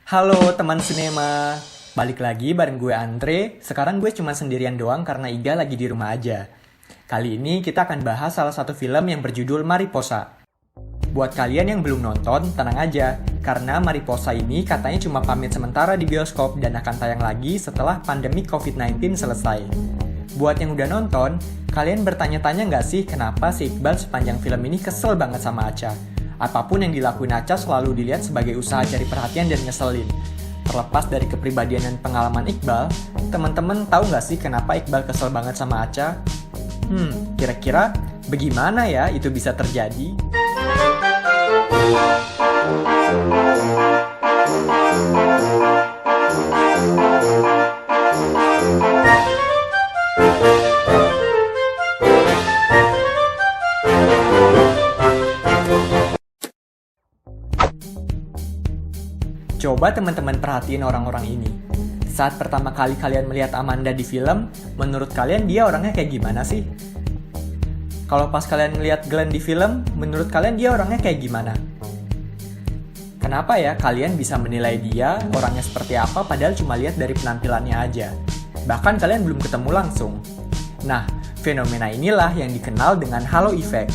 Halo teman sinema, balik lagi bareng gue Andre. Sekarang gue cuma sendirian doang karena Iga lagi di rumah aja. Kali ini kita akan bahas salah satu film yang berjudul Mariposa. Buat kalian yang belum nonton, tenang aja, karena Mariposa ini katanya cuma pamit sementara di bioskop dan akan tayang lagi setelah pandemi COVID-19 selesai. Buat yang udah nonton, kalian bertanya-tanya nggak sih kenapa si Iqbal sepanjang film ini kesel banget sama Acha? Apapun yang dilakuin Acha selalu dilihat sebagai usaha cari perhatian dan ngeselin. Terlepas dari kepribadian dan pengalaman Iqbal, teman-teman tahu nggak sih kenapa Iqbal kesel banget sama Acha? Kira-kira bagaimana ya itu bisa terjadi? Coba teman-teman perhatiin orang-orang ini. Saat pertama kali kalian melihat Amanda di film, menurut kalian dia orangnya kayak gimana sih? Kalau pas kalian melihat Glenn di film, menurut kalian dia orangnya kayak gimana? Kenapa ya kalian bisa menilai dia orangnya seperti apa padahal cuma lihat dari penampilannya aja? Bahkan kalian belum ketemu langsung. Nah, fenomena inilah yang dikenal dengan halo effect.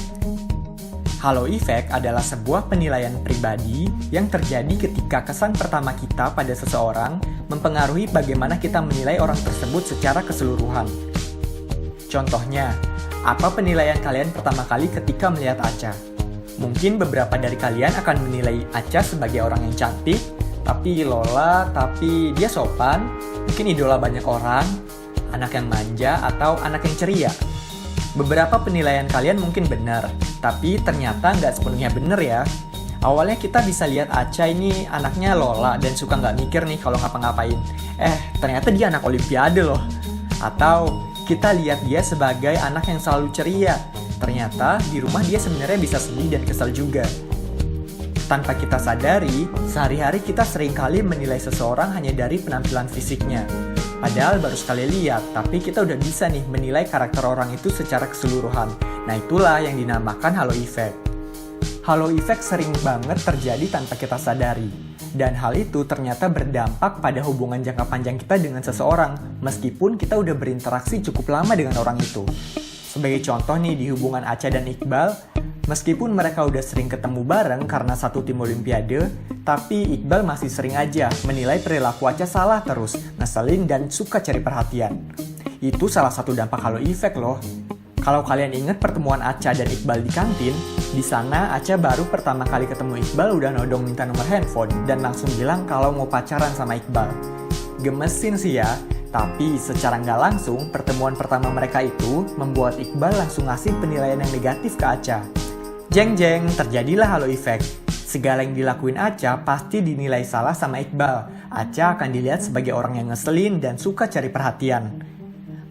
Halo effect adalah sebuah penilaian pribadi yang terjadi ketika kesan pertama kita pada seseorang mempengaruhi bagaimana kita menilai orang tersebut secara keseluruhan. Contohnya, apa penilaian kalian pertama kali ketika melihat Acha? Mungkin beberapa dari kalian akan menilai Acha sebagai orang yang cantik, tapi lola, tapi dia sopan, mungkin idola banyak orang, anak yang manja, atau anak yang ceria. Beberapa penilaian kalian mungkin benar, tapi ternyata nggak sepenuhnya benar ya. Awalnya kita bisa lihat Acha ini anaknya lola dan suka nggak mikir nih kalau ngapa-ngapain. Ternyata dia anak olimpiade loh. Atau kita lihat dia sebagai anak yang selalu ceria. Ternyata di rumah dia sebenarnya bisa sedih dan kesal juga. Tanpa kita sadari, sehari-hari kita seringkali menilai seseorang hanya dari penampilan fisiknya. Padahal baru sekali lihat, tapi kita udah bisa nih menilai karakter orang itu secara keseluruhan. Nah itulah yang dinamakan halo effect. Halo effect sering banget terjadi tanpa kita sadari. Dan hal itu ternyata berdampak pada hubungan jangka panjang kita dengan seseorang, meskipun kita udah berinteraksi cukup lama dengan orang itu. Sebagai contoh nih di hubungan Acha dan Iqbal, meskipun mereka udah sering ketemu bareng karena satu tim olimpiade, tapi Iqbal masih sering aja menilai perilaku Acha salah terus, ngeselin dan suka cari perhatian. Itu salah satu dampak halo effect loh. Kalau kalian ingat pertemuan Acha dan Iqbal di kantin, di sana Acha baru pertama kali ketemu Iqbal udah nodong minta nomor handphone dan langsung bilang kalau mau pacaran sama Iqbal. Gemesin sih ya, tapi secara nggak langsung pertemuan pertama mereka itu membuat Iqbal langsung ngasih penilaian yang negatif ke Acha. Jeng, terjadilah halo effect. Segala yang dilakuin Acha pasti dinilai salah sama Iqbal. Acha akan dilihat sebagai orang yang ngeselin dan suka cari perhatian.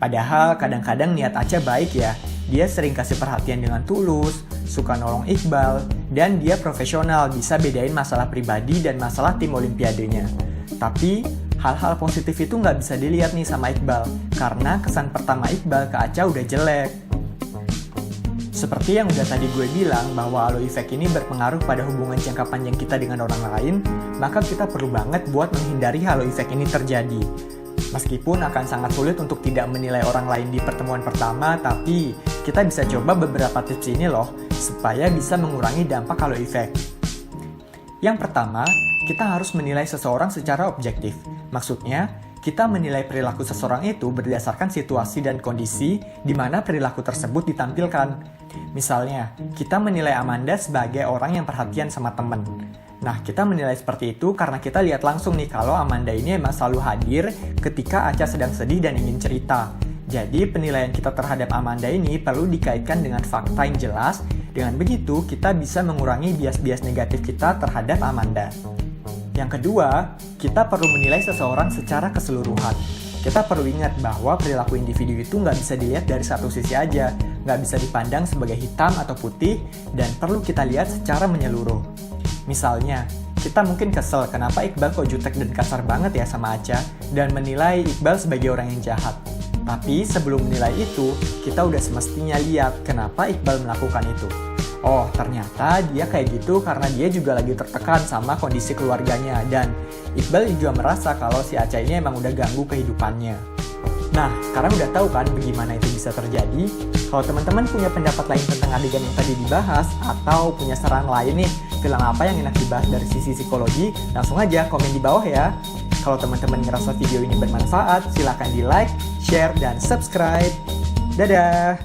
Padahal kadang-kadang niat Acha baik ya. Dia sering kasih perhatian dengan tulus, suka nolong Iqbal, dan dia profesional bisa bedain masalah pribadi dan masalah tim olimpiadenya. Tapi hal-hal positif itu nggak bisa dilihat nih sama Iqbal, karena kesan pertama Iqbal ke Acha udah jelek. Seperti yang udah tadi gue bilang bahwa halo effect ini berpengaruh pada hubungan jangka panjang kita dengan orang lain, maka kita perlu banget buat menghindari halo effect ini terjadi. Meskipun akan sangat sulit untuk tidak menilai orang lain di pertemuan pertama, tapi kita bisa coba beberapa tips ini loh, supaya bisa mengurangi dampak halo effect. Yang pertama, kita harus menilai seseorang secara objektif. Maksudnya, kita menilai perilaku seseorang itu berdasarkan situasi dan kondisi di mana perilaku tersebut ditampilkan. Misalnya, kita menilai Amanda sebagai orang yang perhatian sama temen. Nah, kita menilai seperti itu karena kita lihat langsung nih kalau Amanda ini emang selalu hadir ketika Acha sedang sedih dan ingin cerita. Jadi, penilaian kita terhadap Amanda ini perlu dikaitkan dengan fakta yang jelas. Dengan begitu, kita bisa mengurangi bias-bias negatif kita terhadap Amanda. Yang kedua, kita perlu menilai seseorang secara keseluruhan. Kita perlu ingat bahwa perilaku individu itu nggak bisa dilihat dari satu sisi aja, nggak bisa dipandang sebagai hitam atau putih, dan perlu kita lihat secara menyeluruh. Misalnya, kita mungkin kesel kenapa Iqbal kok jutek dan kasar banget ya sama Acha, dan menilai Iqbal sebagai orang yang jahat. Tapi sebelum menilai itu, kita udah semestinya lihat kenapa Iqbal melakukan itu. Oh, ternyata dia kayak gitu karena dia juga lagi tertekan sama kondisi keluarganya. Dan Iqbal juga merasa kalau si Aca ini emang udah ganggu kehidupannya. Nah, sekarang udah tahu kan bagaimana itu bisa terjadi? Kalau teman-teman punya pendapat lain tentang adegan yang tadi dibahas, atau punya saran lain nih, film apa yang enak dibahas dari sisi psikologi, langsung aja komen di bawah ya. Kalau teman-teman ngerasa video ini bermanfaat, silahkan di like, share, dan subscribe. Dadah!